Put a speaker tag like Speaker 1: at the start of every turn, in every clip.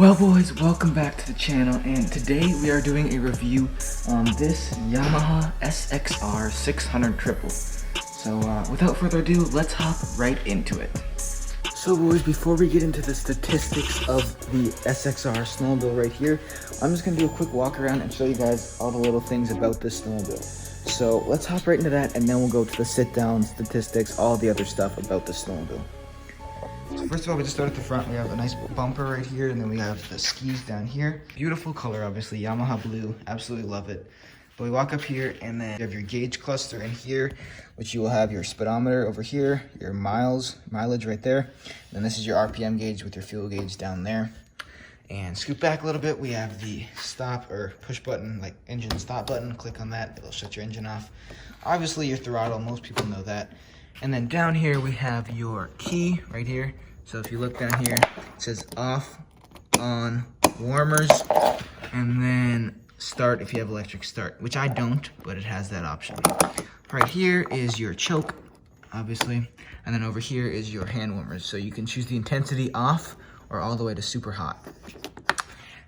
Speaker 1: Well boys, welcome back to the channel, and today we are doing a review on this Yamaha SXR 600 triple. So without further ado, let's hop right into it. So boys, before we get into the statistics of the SXR snowmobile right here, I'm just going to do a quick walk around and show you guys all the little things about this snowmobile. So let's hop right into that, and then we'll go to the sit down statistics, all the other stuff about the snowmobile. So first of all, we just start at the front. We have a nice bumper right here, and then we have the skis down here. Beautiful color, obviously, Yamaha blue, absolutely love it. But we walk up here, and then you have your gauge cluster in here, which you will have your speedometer over here, your mileage right there. And then this is your RPM gauge with your fuel gauge down there. And scoot back a little bit, we have the stop or push button, like engine stop button. Click on that, it'll shut your engine off. Obviously your throttle, most people know that. And then down here we have your key right here. So if you look down here, it says off, on, warmers, and then start if you have electric start, which I don't, but it has that option. Right here is your choke, obviously, and then over here is your hand warmers. So you can choose the intensity off or all the way to super hot.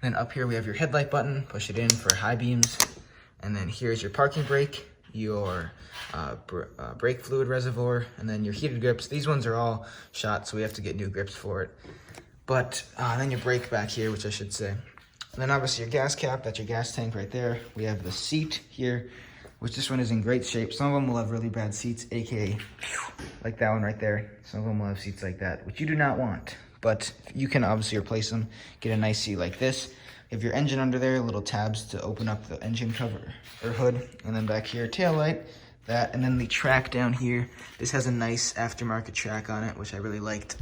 Speaker 1: Then up here we have your headlight button, push it in for high beams, and then here's your parking brake, your brake fluid reservoir, and then your heated grips. These ones are all shot, so we have to get new grips for it. But then your brake back here, which I should say. And then obviously your gas cap, that's your gas tank right there. We have the seat here, which this one is in great shape. Some of them will have really bad seats, aka like that one right there. Some of them will have seats like that, which you do not want. But you can obviously replace them, get a nice seat like this. You have your engine under there, little tabs to open up the engine cover or hood, and then back here, tail light, that, and then the track down here. This has a nice aftermarket track on it, which I really liked.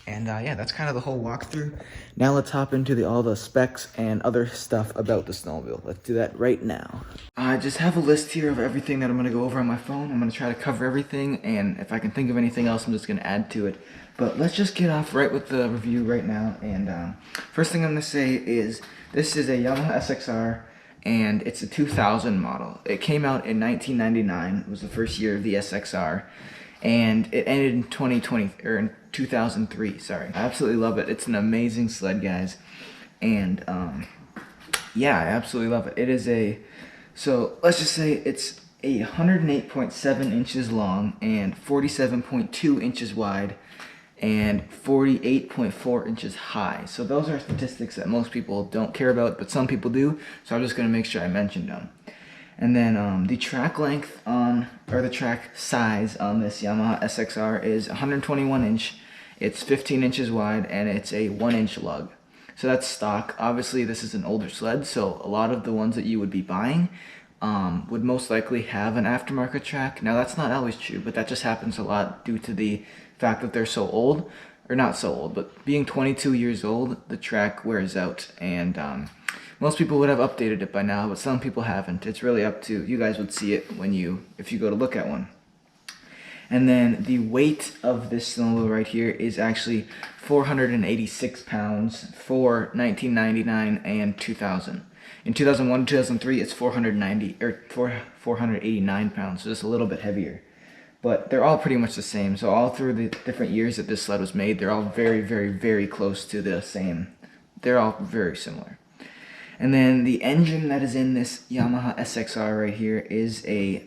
Speaker 1: And yeah, that's kind of the whole walkthrough. Now let's hop into all the specs and other stuff about the snowmobile. Let's do that right now. I just have a list here of everything that I'm gonna go over on my phone. I'm gonna try to cover everything, and if I can think of anything else, I'm just gonna add to it. But let's just get off right with the review right now. And first thing I'm gonna say is, this is a Yamaha SXR, and it's a 2000 model. It came out in 1999. It was the first year of the SXR, and it ended in 2020 or in 2003. Sorry, I absolutely love it. It's an amazing sled, guys, and yeah, I absolutely love it. It is so let's just say it's 108.7 inches long and 47.2 inches wide and 48.4 inches high. So those are statistics that most people don't care about, but some people do. So I'm just gonna make sure I mentioned them. And then the track length or the track size on this Yamaha SXR is 121 inch. It's 15 inches wide, and it's a 1-inch lug. So that's stock. Obviously this is an older sled, so a lot of the ones that you would be buying would most likely have an aftermarket track. Now that's not always true, but that just happens a lot due to the fact that they're so old, or not so old, but being 22 years old, the track wears out, and most people would have updated it by now, but some people haven't. It's really up to you guys. Would see it if you go to look at one. And then the weight of this snowmobile right here is actually 486 pounds for 1999 and 2000. In 2001 2003, it's 489 pounds, so just a little bit heavier. But they're all pretty much the same. So all through the different years that this sled was made, they're all very, very, very close to the same. They're all very similar. And then the engine that is in this Yamaha SXR right here is a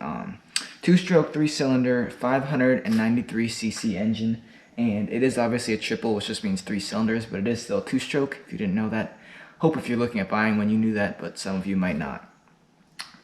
Speaker 1: 2-stroke, 3-cylinder, 593cc engine. And it is obviously a triple, which just means 3 cylinders, but it is still a 2-stroke, if you didn't know that. Hope if you're looking at buying one you knew that, but some of you might not.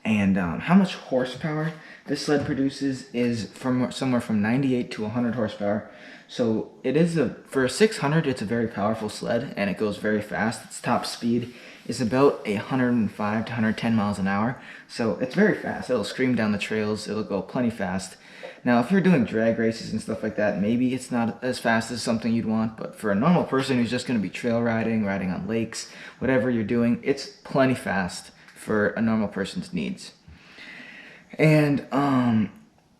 Speaker 1: And how much horsepower this sled produces is somewhere from 98 to 100 horsepower. So it is for a 600, it's a very powerful sled, and it goes very fast. Its top speed is about 105 to 110 miles an hour. So it's very fast. It'll scream down the trails. It'll go plenty fast. Now, if you're doing drag races and stuff like that, maybe it's not as fast as something you'd want, but for a normal person who's just going to be trail riding on lakes, whatever you're doing, it's plenty fast for a normal person's needs. And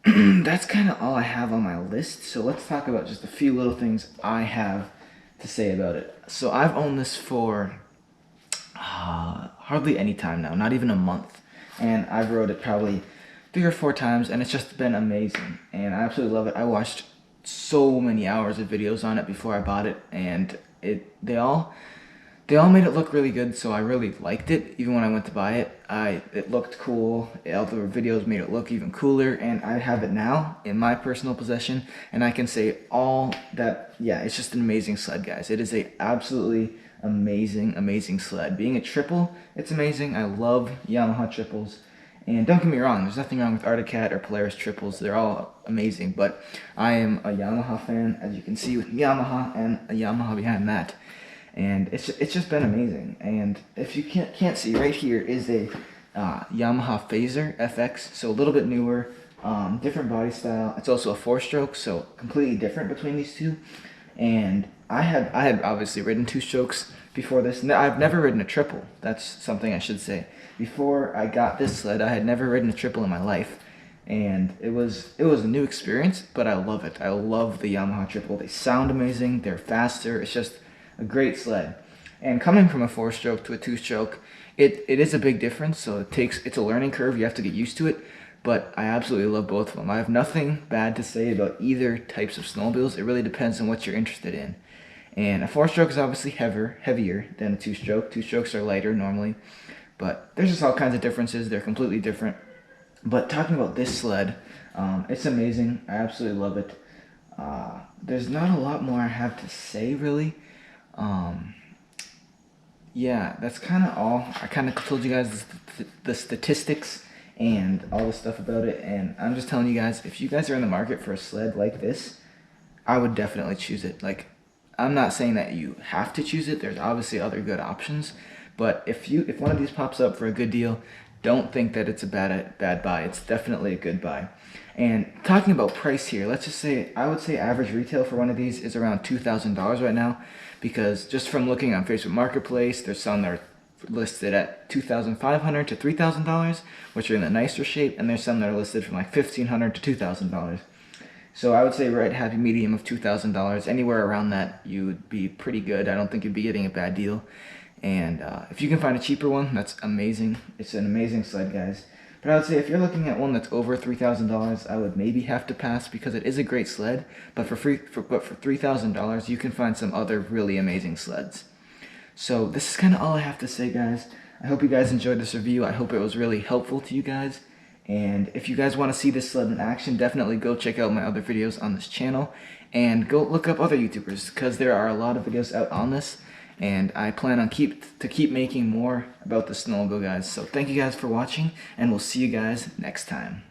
Speaker 1: that's kind of all I have on my list. So let's talk about just a few little things I have to say about it. So I've owned this for hardly any time now, not even a month, and I've rode it probably 3 or 4 times, and it's just been amazing, and I absolutely love it. I watched so many hours of videos on it before I bought it, and they all They all made it look really good, so I really liked it. Even when I went to buy it, it looked cool. All the videos made it look even cooler, and I have it now in my personal possession, and I can say all that, yeah, it's just an amazing sled, guys. It is a absolutely amazing sled. Being a triple, it's amazing. I love Yamaha triples. And don't get me wrong, there's nothing wrong with Arctic Cat or Polaris triples. They're all amazing, but I am a Yamaha fan, as you can see with Yamaha and a Yamaha behind that. And it's just been amazing. And if you can't see, right here is a Yamaha Phaser FX, so a little bit newer, different body style. It's also a 4-stroke, so completely different between these two. And I had obviously ridden 2-strokes before this. I've never ridden a triple. That's something I should say. Before I got this sled, I had never ridden a triple in my life, and it was a new experience. But I love it. I love the Yamaha triple. They sound amazing. They're faster. It's just a great sled. And coming from a 4-stroke to a 2-stroke, it is a big difference. So it's a learning curve. You have to get used to it. But I absolutely love both of them. I have nothing bad to say about either types of snowmobiles. It really depends on what you're interested in. And a 4-stroke is obviously heavier than a 2-stroke. 2-strokes are lighter normally. But there's just all kinds of differences. They're completely different. But talking about this sled, it's amazing. I absolutely love it. There's not a lot more I have to say, really. Yeah, that's kind of all. I kind of told you guys the statistics and all the stuff about it. And I'm just telling you guys, if you guys are in the market for a sled like this, I would definitely choose it. Like, I'm not saying that you have to choose it. There's obviously other good options. But if one of these pops up for a good deal, don't think that it's a bad buy. It's definitely a good buy. And talking about price here, let's just say, I would say average retail for one of these is around $2,000 right now, because just from looking on Facebook Marketplace, there's some that are listed at $2,500 to $3,000, which are in the nicer shape, and there's some that are listed from like $1,500 to $2,000. So I would say right happy medium of $2,000. Anywhere around that, you would be pretty good. I don't think you'd be getting a bad deal. And if you can find a cheaper one, that's amazing. It's an amazing sled, guys. But I would say if you're looking at one that's over $3,000, I would maybe have to pass, because it is a great sled. But for $3,000, you can find some other really amazing sleds. So this is kind of all I have to say, guys. I hope you guys enjoyed this review. I hope it was really helpful to you guys. And if you guys want to see this sled in action, definitely go check out my other videos on this channel. And go look up other YouTubers, because there are a lot of videos out on this. And I plan on keep making more about the snowmobile, guys. So thank you guys for watching, and we'll see you guys next time.